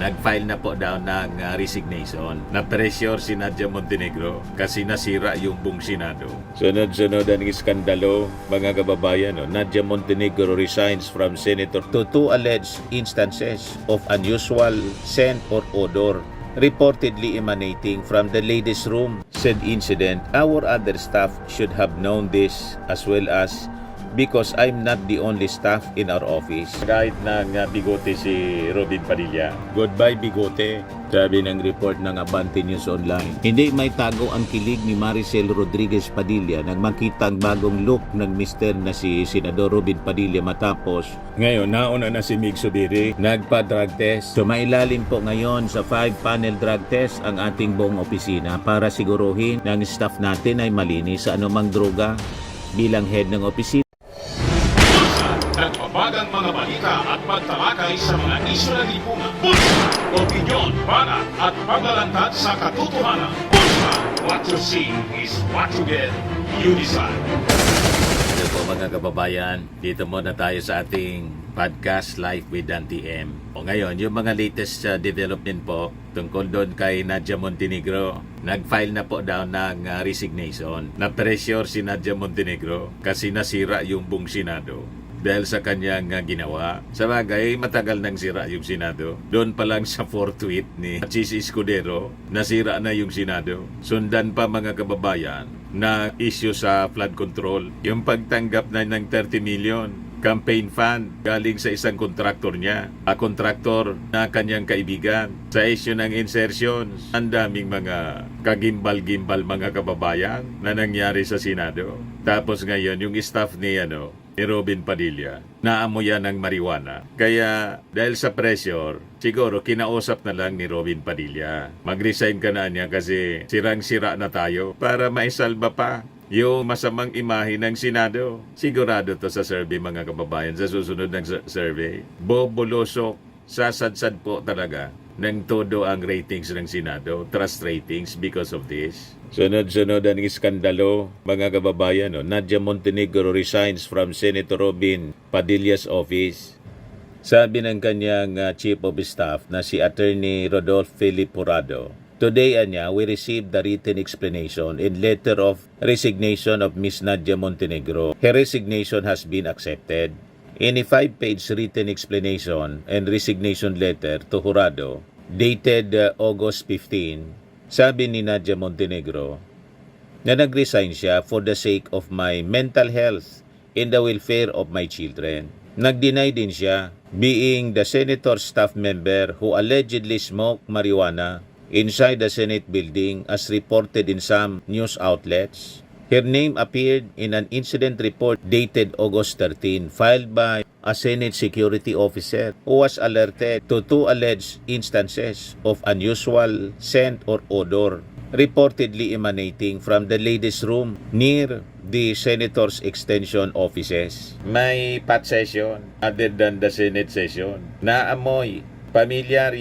nag-file na po daw ng resignation. Na-pressure si Nadia Montenegro kasi nasira yung buong Senado. Sunod-sunod ang iskandalo, mga kababayan. Nadia Montenegro resigns from senator to two alleged instances of unusual scent or odor reportedly emanating from the ladies' room. Said incident, our other staff should have known this as well as because I'm not the only staff in our office. Kahit na bigote si Robin Padilla. Goodbye bigote, sabi ng report ng Abante News Online. Hindi may tago ang kilig ni Maricel Rodriguez Padilla nang makita ang bagong look ng mister na si Senador Robin Padilla matapos ngayon nauna na si Mig Zubiri nagpa-drug test. Sumailalim po ngayon sa 5-panel drug test ang ating buong opisina para siguruhin na ang staff natin ay malinis sa anumang droga. Bilang head ng opisina, nagbabagang mga balita at pagtalakay sa mga isyu ng lipunan. Bulsa! Opinyon, banat at paglalantad sa katotohanan. Bulsa! What you see is what you get. You decide. Ito po mga kababayan, dito muna tayo sa ating podcast Live with Dante M. O ngayon, yung mga latest development po tungkol doon kay Nadia Montenegro. Nag-file na po daw ng resignation. Na-pressure si Nadia Montenegro kasi nasira yung buong Senado dahil sa kanyang ginawa. Sa bagay, matagal nang sira yung Senado. Doon pa lang sa 4th tweet ni Chis Escudero, nasira na yung Senado. Sundan pa mga kababayan na issue sa flood control. Yung pagtanggap na ng 30 million campaign fund galing sa isang kontraktor niya. Kontraktor na kanyang kaibigan. Sa issue ng insertions, ang daming mga kagimbal-gimbal mga kababayan na nangyari sa Senado. Tapos ngayon, yung staff ni Robin Padilla, naamoy yan ng marijuana. Kaya dahil sa pressure, siguro kinausap na lang ni Robin Padilla. Mag-resign ka na niya kasi sirang-sira na tayo para maisalba pa yung masamang imahe ng Senado. Sigurado to sa survey mga kababayan, sa susunod ng survey. Bobolosok, sasadsad po talaga ng todo ang ratings ng Senado, trust ratings because of this. Sunod-sunod ang iskandalo, mga kababayan. Nadia Montenegro resigns from Senator Robin Padilla's office. Sabi ng kanyang Chief of Staff na si Attorney Rodolfo Philip Jurado, today, we received the written explanation and letter of resignation of Ms. Nadia Montenegro. Her resignation has been accepted. In a 5-page written explanation and resignation letter to Jurado, dated August 15, sabi ni Nadia Montenegro na nag-resign siya for the sake of my mental health and the welfare of my children. Nag-deny din siya being the senator's staff member who allegedly smoked marijuana inside the Senate building as reported in some news outlets. Her name appeared in an incident report dated August 13 filed by a Senate security officer who was alerted to two alleged instances of unusual scent or odor reportedly emanating from the ladies' room near the Senator's extension offices. May pot session other than the Senate session. Naamoy familiar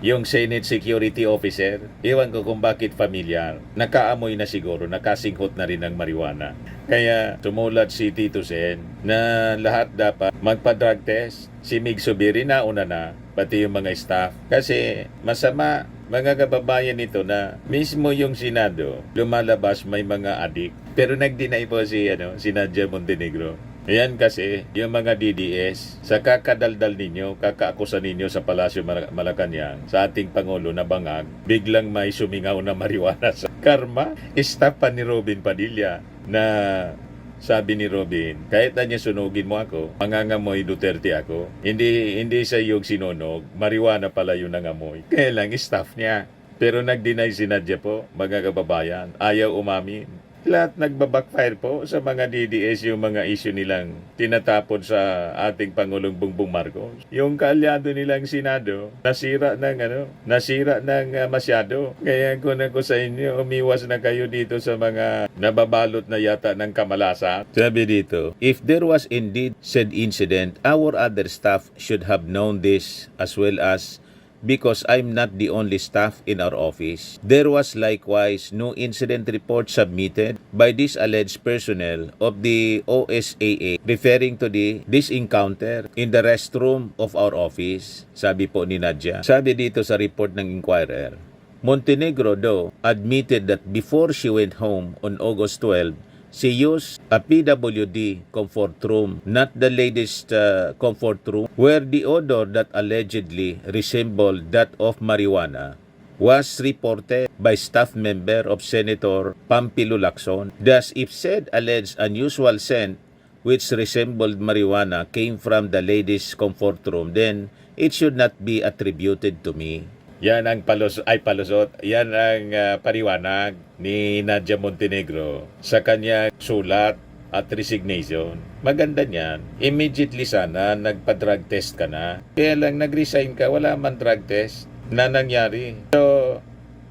yung Senate Security Officer, iwan ko kung bakit familiar. Nakaamoy na siguro, nakasinghot na rin ng marijuana. Kaya tumulat si Tito Sen na lahat dapat magpa-drug test. Si Mig Zubiri nauna na, pati yung mga staff. Kasi masama, mga kababayan nito na mismo yung Senado, lumalabas may mga adik. Pero nag-deny po si Nadia Montenegro. Ayan kasi, yung mga DDS, sa kakadaldal ninyo, kakaakusa ninyo sa Palasyo Malacanang, sa ating Pangulo na bangag, biglang may sumingaw na marijuana sa karma. Staff pa ni Robin Padilla na sabi ni Robin, kahit na niya sunugin mo ako, mangangamoy Duterte ako. Hindi sa iyong sinunog, marijuana pala yung nangamoy. Kaya lang, staff niya. Pero nag-deny si Nadia po, mga kababayan, ayaw umamin. Lahat nagbabackfire po sa mga DDS yung mga issue nilang tinatapon sa ating Pangulong Bongbong Marcos. Yung kaalyado nilang Senado, nasira ng masyado. Kaya kung ako sa inyo, umiwas na kayo dito sa mga nababalot na yata ng kamalasan. Sabi dito, if there was indeed said incident, our other staff should have known this as well as because I'm not the only staff in our office. There was likewise no incident report submitted by these alleged personnel of the OSAA referring to this encounter in the restroom of our office, sabi po ni Nadia. Sabi dito sa report ng Inquirer, Montenegro though admitted that before she went home on August 12, she used a PWD comfort room, not the ladies' comfort room, where the odor that allegedly resembled that of marijuana was reported by staff member of Senator Pampilo Lacson. Thus, if said alleged unusual scent which resembled marijuana came from the ladies' comfort room, then it should not be attributed to me. Yan ang palusot. Yan ang paliwanag ni Nadia Montenegro sa kanyang sulat at resignation. Maganda niyan. Immediately sana nagpa-drug test ka na. Kaya lang nag-resign ka, wala man drug test na nangyari. So,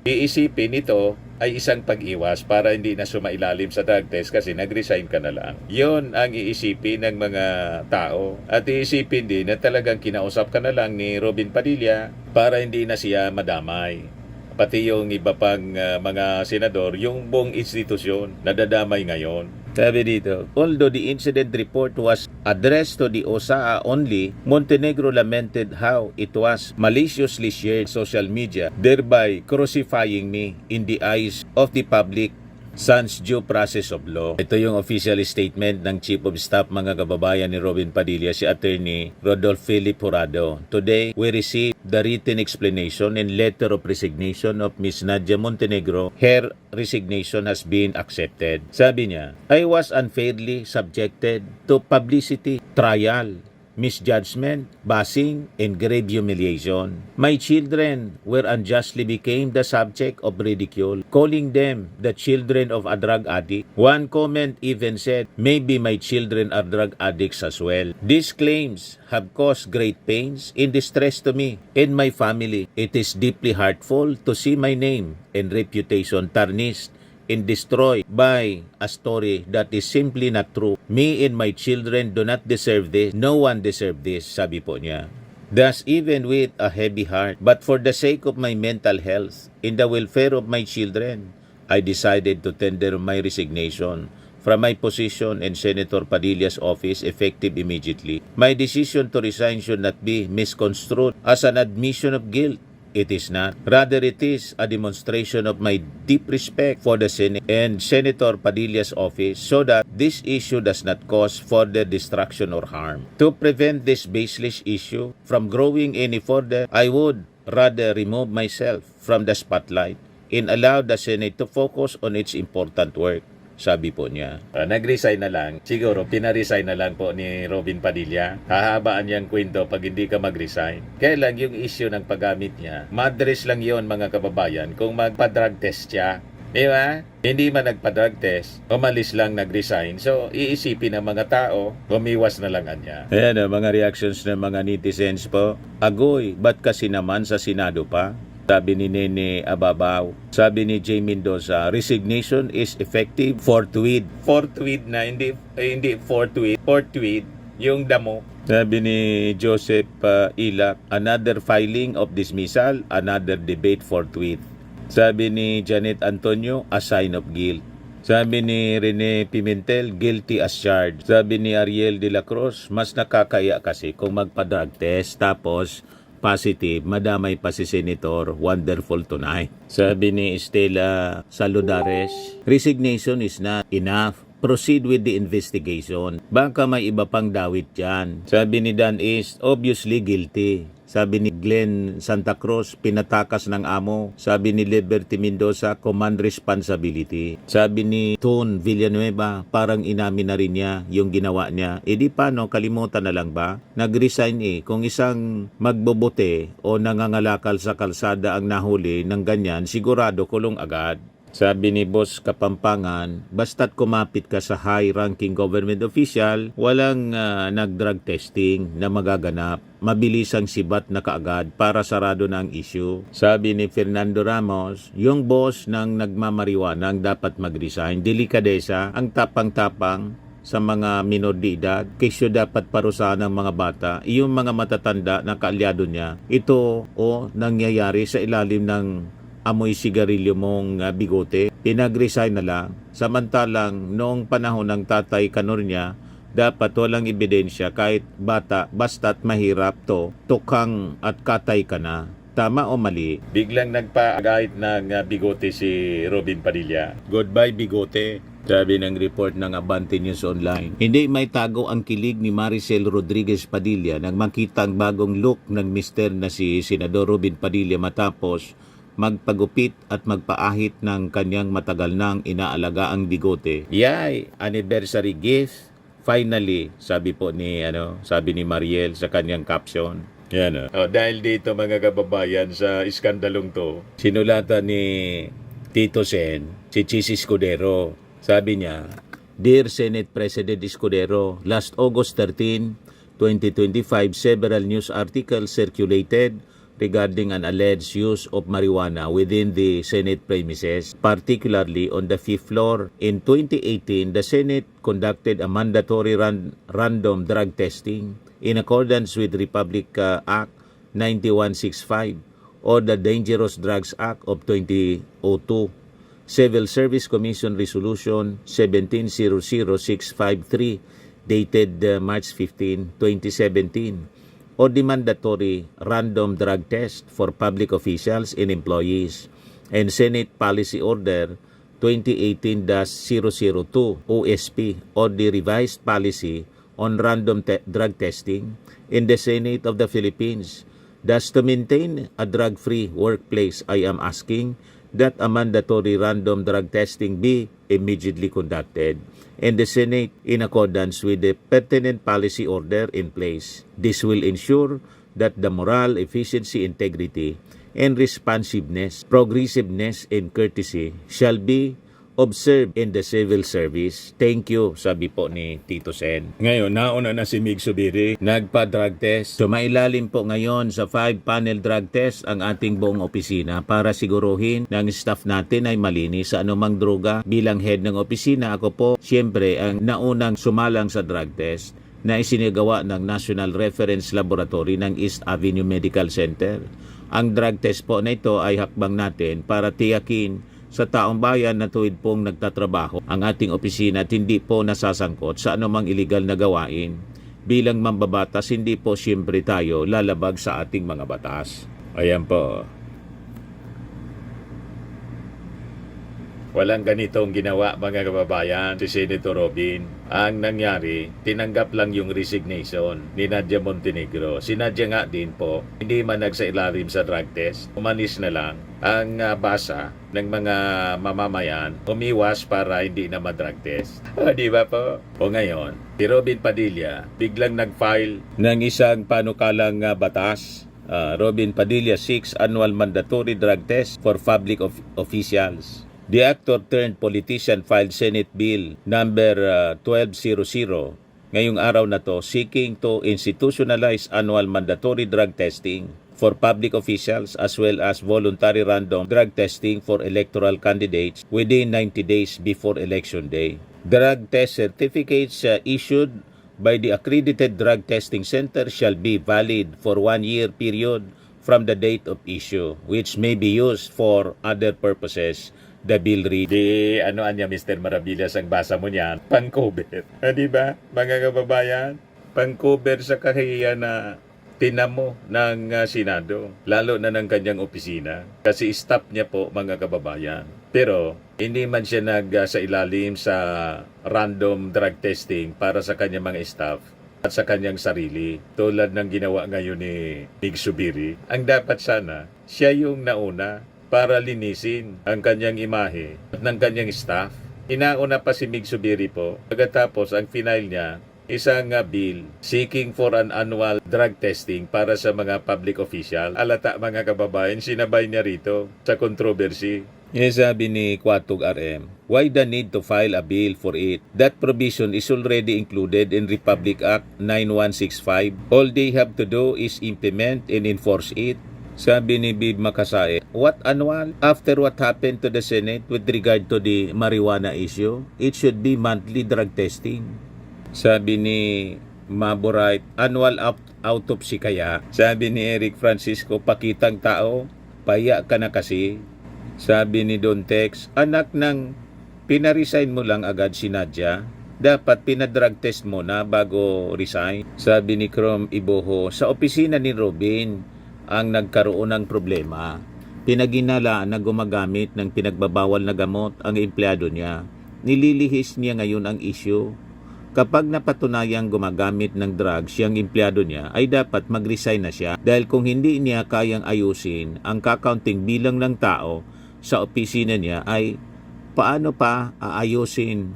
iisipin ito ay isang pag-iwas para hindi na sumailalim sa drug test kasi nag-resign ka na lang. Yon ang iisipin ng mga tao. At iisipin din na talagang kinausap ka na lang ni Robin Padilla para hindi na siya madamay. Pati yung iba pang mga senador, yung buong institusyon nadadamay ngayon. Sabi dito, although the incident report was addressed to the OSAA only, Montenegro lamented how it was maliciously shared social media, thereby crucifying me in the eyes of the public sans due process of law. Ito yung official statement ng Chief of Staff mga kababayan ni Robin Padilla, si Attorney Rodolfo Philip Jurado. Today, we received the written explanation and letter of resignation of Ms. Nadia Montenegro. Her resignation has been accepted. Sabi niya, I was unfairly subjected to publicity, trial, misjudgment, bashing, and grave humiliation. My children were unjustly became the subject of ridicule, calling them the children of a drug addict. One comment even said, maybe my children are drug addicts as well. These claims have caused great pains and distress to me and my family. It is deeply hurtful to see my name and reputation tarnished and destroyed by a story that is simply not true. Me and my children do not deserve this. No one deserves this, sabi po niya. Thus, even with a heavy heart, but for the sake of my mental health and the welfare of my children, I decided to tender my resignation from my position in Senator Padilla's office effective immediately. My decision to resign should not be misconstrued as an admission of guilt. It is not. Rather, it is a demonstration of my deep respect for the Senate and Senator Padilla's office so that this issue does not cause further destruction or harm. To prevent this baseless issue from growing any further, I would rather remove myself from the spotlight and allow the Senate to focus on its important work. Sabi po niya. Nag-resign na lang. Siguro, pina-resign na lang po ni Robin Padilla. Hahabaan niyang kwento pag hindi ka mag-resign. Kaya lang yung issue ng paggamit niya, madres lang yon mga kababayan kung magpa-drug test siya. Di ba? Hindi man nagpa-drug test, umalis lang nag-resign. So, iisipin ng mga tao, umiwas na lang niya. Ayan o, mga reactions ng mga netizens po. Agoy, ba't kasi naman sa Senado pa? Sabi ni Nene Ababaw. Sabi ni Jay Mendoza, resignation is effective forthwith. Forthwith na, hindi forthwith. Forthwith, yung damo. Sabi ni Joseph Ilak, another filing of dismissal, another debate forthwith. Sabi ni Janet Antonio, a sign of guilt. Sabi ni Rene Pimentel, guilty as charged. Sabi ni Ariel de la Cruz, mas nakakaya kasi kung magpa-drug test tapos positive, madamay pa si Senator, wonderful tonight. Sabi ni Estela Saludares, resignation is not enough. Proceed with the investigation. Baka may iba pang dawit dyan. Sabi ni Dan East, obviously guilty. Sabi ni Glenn Santa Cruz, pinatakas ng amo. Sabi ni Liberty Mendoza, command responsibility. Sabi ni Tone Villanueva, parang inamin na rin niya yung ginawa niya. E di paano, kalimutan na lang ba? Nag-resign kung isang magbobote o nangangalakal sa kalsada ang nahuli ng ganyan, sigurado kulong agad. Sabi ni Boss Kapampangan, basta't kumapit ka sa high-ranking government official, walang nag-drug testing na magaganap. Mabilis ang sibat na kaagad para sarado na ang issue. Sabi ni Fernando Ramos, yung boss ng nagmamariwana ang dapat mag-resign. Delikadesa, ang tapang-tapang, sa mga minor de edad, kesyo dapat parusahan ng mga bata, yung mga matatanda na kaalyado niya, ito nangyayari sa ilalim ng amoy sigarilyo mong bigote. Pinag-resign na lang. Samantalang noong panahon ng tatay kanor niya, dapat walang ebidensya kahit bata, basta't mahirap tukang at katay ka na. Tama o mali? Biglang nagpa-agait ng bigote si Robin Padilla. Goodbye bigote. Sabi ng report ng Abante News Online. Hindi may tago ang kilig ni Maricel Rodriguez Padilla nang makita ang bagong look ng mister na si Senador Robin Padilla matapos magpagupit at magpaahit ng kanyang matagal nang inaalagaang bigote. Yay! Anniversary gift! Finally, sabi ni Mariel sa kanyang caption. Yan dahil dito mga kababayan sa iskandalong to, sinulatan ni Tito Sen, si Chis Escudero. Sabi niya, Dear Senate President Escudero, last August 13, 2025, several news articles circulated regarding an alleged use of marijuana within the Senate premises, particularly on the 5th floor. In 2018, the Senate conducted a mandatory random drug testing in accordance with Republic Act 9165 or the Dangerous Drugs Act of 2002. Civil Service Commission Resolution 1700653 dated March 15, 2017 or the mandatory random drug test for public officials and employees and Senate Policy Order 2018-002 OSP or the revised policy on random drug testing in the Senate of the Philippines. Thus, to maintain a drug-free workplace, I am asking that a mandatory random drug testing be immediately conducted in the Senate in accordance with the pertinent policy order in place. This will ensure that the moral, efficiency, integrity, and responsiveness, progressiveness, and courtesy shall be observed in the civil service. Thank you, sabi po ni Tito Sen. Ngayon, nauna na si Mig Subiri, nagpa-drug test. So, mailalim po ngayon sa 5-panel drug test ang ating buong opisina para siguruhin na ang staff natin ay malinis sa anumang droga. Bilang head ng opisina, ako po, siyempre, ang naunang sumalang sa drug test na isinagawa ng National Reference Laboratory ng East Avenue Medical Center. Ang drug test po na ito ay hakbang natin para tiyakin sa taong bayan na tuwid pong nagtatrabaho ang ating opisina at hindi po nasasangkot sa anumang illegal na gawain. Bilang mambabatas, hindi po siyempre tayo lalabag sa ating mga batas. Ayan po. Walang ganitong ginawa mga kababayan si Senator Robin. Ang nangyari, tinanggap lang yung resignation ni Nadia Montenegro. Si Nadia nga din po, hindi man nagsailalim sa drug test. Umanis na lang ang basa ng mga mamamayan. Umiwas para hindi na ma-drug test. Di ba po? O ngayon, si Robin Padilla biglang nag-file ng isang panukalang batas. Robin Padilla 6 Annual Mandatory Drug Test for Public Officials. The actor-turned-politician filed Senate Bill number 1200 ngayong araw na to seeking to institutionalize annual mandatory drug testing for public officials as well as voluntary random drug testing for electoral candidates within 90 days before Election Day. Drug test certificates issued by the accredited drug testing center shall be valid for 1-year period from the date of issue, which may be used for other purposes. The bill read. Anya Mr. Maravillas ang basa mo niyan? Pang-cover. Di ba, mga kababayan? Pang-cover sa kahihiyan na tinamo ng Senado, lalo na ng kanyang opisina. Kasi staff niya po, mga kababayan. Pero, hindi man siya sa ilalim sa random drug testing para sa kanyang mga staff at sa kanyang sarili, tulad ng ginawa ngayon ni Mig Subiri. Ang dapat sana, siya yung nauna para linisin ang kanyang imahe at ng kanyang staff. Inauna pa si Mig Subiri po. Pagkatapos, ang final niya, isang bill seeking for an annual drug testing para sa mga public official. Alata mga kababayan, sinabay niya rito sa controversy. Sabi ni Kwatog RM, why the need to file a bill for it? That provision is already included in Republic Act 9165. All they have to do is implement and enforce it. Sabi ni Bib Makasae, what annual? After what happened to the Senate with regard to the marijuana issue, it should be monthly drug testing. Sabi ni Maborite, annual autopsy kaya? Sabi ni Eric Francisco, pakitang tao, paya ka na kasi. Sabi ni Don Tex, anak ng pinaresign mo lang agad si Nadia. Dapat pinadrag test mo na bago resign. Sabi ni Chrome Iboho, sa opisina ni Robin ang nagkaroon ng problema. Pinaginala na gumagamit ng pinagbabawal na gamot ang empleyado niya. Nililihis niya ngayon ang issue. Kapag napatunayang gumagamit ng drugs siyang empleyado niya, ay dapat mag-resign na siya dahil kung hindi niya kayang ayusin ang kakaunting bilang ng tao sa opisina niya, ay paano pa aayusin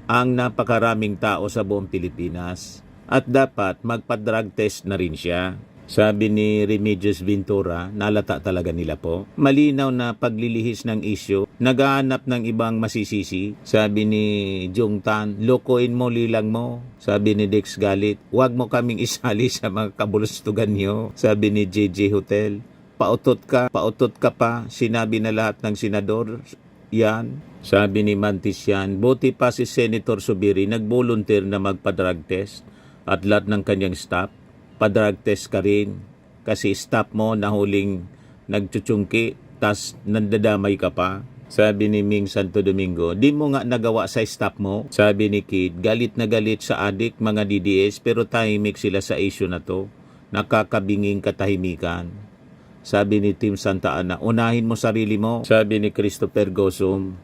ang napakaraming tao sa buong Pilipinas? At dapat magpa-drug test na rin siya. Sabi ni Remedios Ventura, nalata talaga nila po. Malinaw na paglilihis ng issue, naghahanap ng ibang masisisi. Sabi ni Jung Tan, lokoin mo, lilang mo. Sabi ni Dex Galit, huwag mo kaming isali sa mga kabulustugan niyo. Sabi ni JJ Hotel, pautot ka pa, sinabi na lahat ng senador yan. Sabi ni Mantis yan, buti pa si Senator Subiri nag-volunteer na magpa-drug test at lahat ng kanyang staff. Pa-drug test ka rin kasi staff mo nahuling nagchuchungki tas nandadamay ka pa. Sabi ni Ming Santo Domingo, di mo nga nagawa sa staff mo. Sabi ni Kid, galit na galit sa adik mga DDS pero tahimik sila sa issue na to. Nakakabinging katahimikan. Sabi ni Tim Santa Ana, unahin mo sarili mo. Sabi ni Christopher Gosum,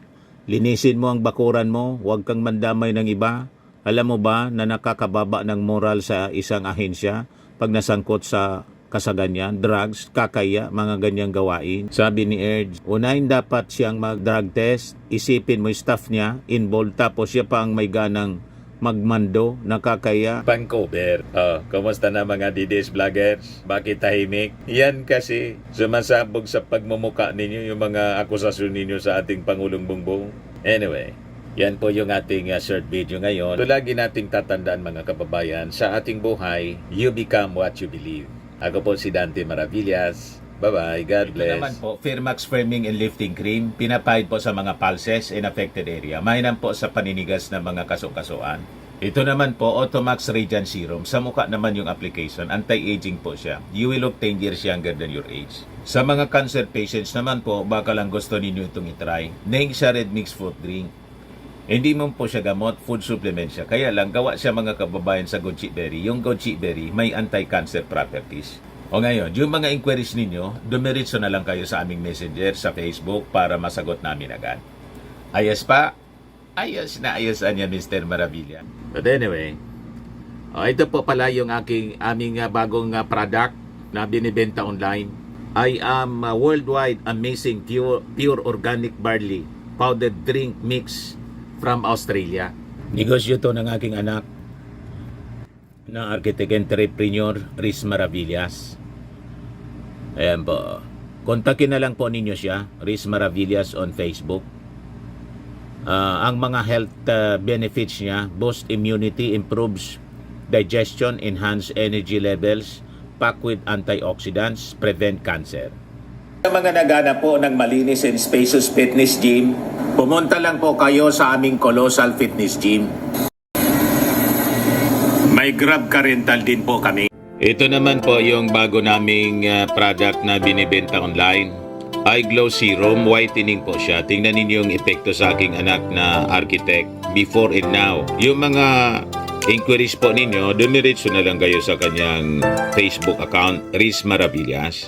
linisin mo ang bakuran mo, huwag kang mandamay ng iba. Alam mo ba na nakakababa ng moral sa isang ahensya pag nasangkot sa kasaganyan, drugs, kakaya, mga ganyang gawain? Sabi ni Erge, unahin dapat siyang mag-drug test, isipin mo yung staff niya, involved, tapos siya pa ang may ganang magmando, nakakaya. Vancouver, kumusta na mga DDS vloggers? Bakit tahimik? Yan kasi sumasabog sa pagmumuka ninyo yung mga akusasyon ninyo sa ating Pangulong Bongbong. Anyway, yan po yung ating short video ngayon. So, lagi nating tatandaan mga kababayan, sa ating buhay, you become what you believe. Ako po si Dante Maravillas. Bye-bye. God bless. Ito naman po, Firmax Firming and Lifting Cream. Pinapahid po sa mga pulses in affected area. Mainam po sa paninigas ng mga kasukasuan. Ito naman po, Automax Radiant Serum. Sa mukha naman yung application. Anti-aging po siya. You will look 10 years younger than your age. Sa mga cancer patients naman po, baka lang gusto ninyo itong itry. Nengxia Red Mix Fruit Drink. Hindi mo po siya gamot, food supplement siya. Kaya lang, gawa siya mga kababayan sa goji berry. Yung goji berry may anti-cancer properties. O ngayon, yung mga inquiries ninyo, dumiritso na lang kayo sa aming messenger sa Facebook para masagot namin agad. Ayos pa? Ayos na ayos niya, Mr. Maravilla. But anyway, ito po pala yung aming bagong product na binibenta online. I am worldwide amazing pure organic barley powdered drink mix from Australia. Negosyo to ng aking anak na architect entrepreneur Riz Maravillas. Ayan po. Kontakin na lang po ninyo siya, Riz Maravillas on Facebook. Ang mga health benefits niya, boost immunity, improves digestion, enhance energy levels, packed with antioxidants, prevent cancer. Sa mga naghanap po ng malinis and spacious fitness gym, pumunta lang po kayo sa aming Colossal Fitness Gym. May Grab ka rental din po kami. Ito naman po yung bago naming product na binibenta online. Eye Glow Serum, whitening po siya. Tingnan ninyo yung epekto sa aking anak na architect before and now. Yung mga inquiries po ninyo, dumiretso na lang kayo sa kanyang Facebook account, Riz Maravillas.